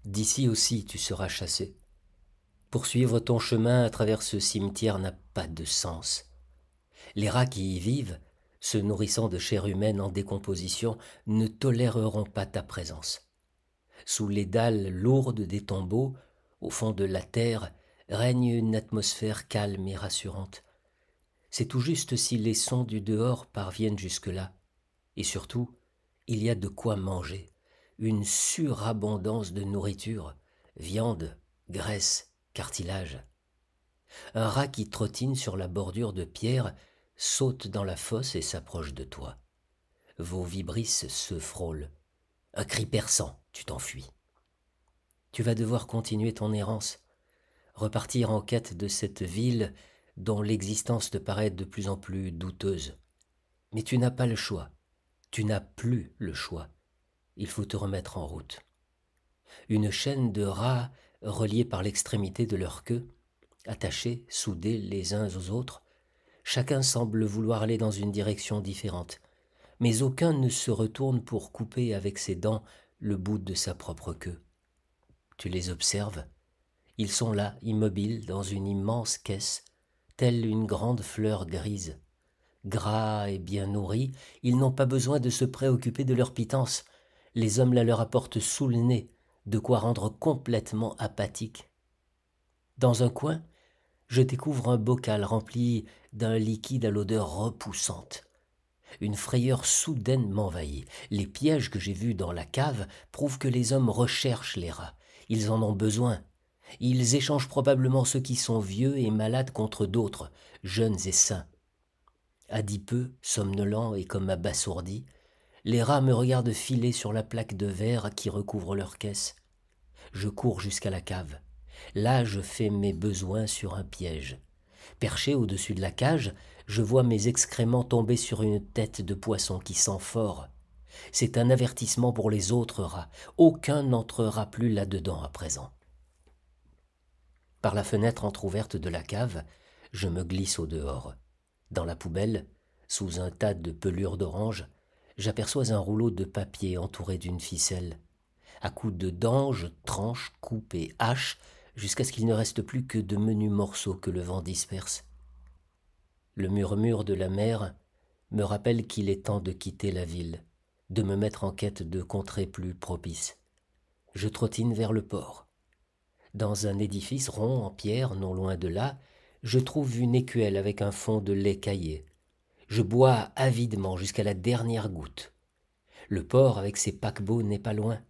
D'ici aussi tu seras chassé. Poursuivre ton chemin à travers ce cimetière n'a pas de sens. Les rats qui y vivent, se nourrissant de chair humaine en décomposition, ne toléreront pas ta présence. Sous les dalles lourdes des tombeaux, au fond de la terre, règne une atmosphère calme et rassurante. C'est tout juste si les sons du dehors parviennent jusque-là. Et surtout, il y a de quoi manger, une surabondance de nourriture, viande, graisse, cartilage. Un rat qui trottine sur la bordure de pierre saute dans la fosse et s'approche de toi. Vos vibrisses se frôlent. Un cri perçant, tu t'enfuis. Tu vas devoir continuer ton errance, repartir en quête de cette ville dont l'existence te paraît de plus en plus douteuse. Mais tu n'as pas le choix. Tu n'as plus le choix. Il faut te remettre en route. Une chaîne de rats reliés par l'extrémité de leur queue, attachés, soudés les uns aux autres, chacun semble vouloir aller dans une direction différente, mais aucun ne se retourne pour couper avec ses dents le bout de sa propre queue. Tu les observes. Ils sont là, immobiles, dans une immense caisse, telle une grande fleur grise. Gras et bien nourris, ils n'ont pas besoin de se préoccuper de leur pitance. Les hommes la leur apportent sous le nez, de quoi rendre complètement apathique. Dans un coin, je découvre un bocal rempli d'un liquide à l'odeur repoussante. Une frayeur soudaine m'envahit. Les pièges que j'ai vus dans la cave prouvent que les hommes recherchent les rats. Ils en ont besoin. Ils échangent probablement ceux qui sont vieux et malades contre d'autres, jeunes et sains. Adipeux, somnolents et comme abasourdis, les rats me regardent filer sur la plaque de verre qui recouvre leur caisse. Je cours jusqu'à la cave. Là, je fais mes besoins sur un piège. Perché au-dessus de la cage, je vois mes excréments tomber sur une tête de poisson qui sent fort. C'est un avertissement pour les autres rats. Aucun n'entrera plus là-dedans à présent. Par la fenêtre entr'ouverte de la cave, je me glisse au dehors. Dans la poubelle, sous un tas de pelures d'orange, j'aperçois un rouleau de papier entouré d'une ficelle. À coups de dents, je tranche, coupe et hache jusqu'à ce qu'il ne reste plus que de menus morceaux que le vent disperse. Le murmure de la mer me rappelle qu'il est temps de quitter la ville, de me mettre en quête de contrées plus propices. Je trottine vers le port. Dans un édifice rond en pierre, non loin de là, je trouve une écuelle avec un fond de lait caillé. Je bois avidement jusqu'à la dernière goutte. Le port avec ses paquebots n'est pas loin.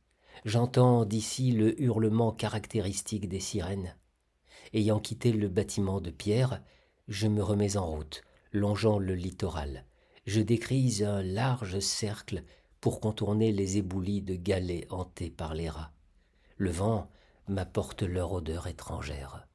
J'entends d'ici le hurlement caractéristique des sirènes. Ayant quitté le bâtiment de pierre, je me remets en route, longeant le littoral. Je décrise un large cercle pour contourner les éboulis de galets hantés par les rats. Le vent m'apporte leur odeur étrangère.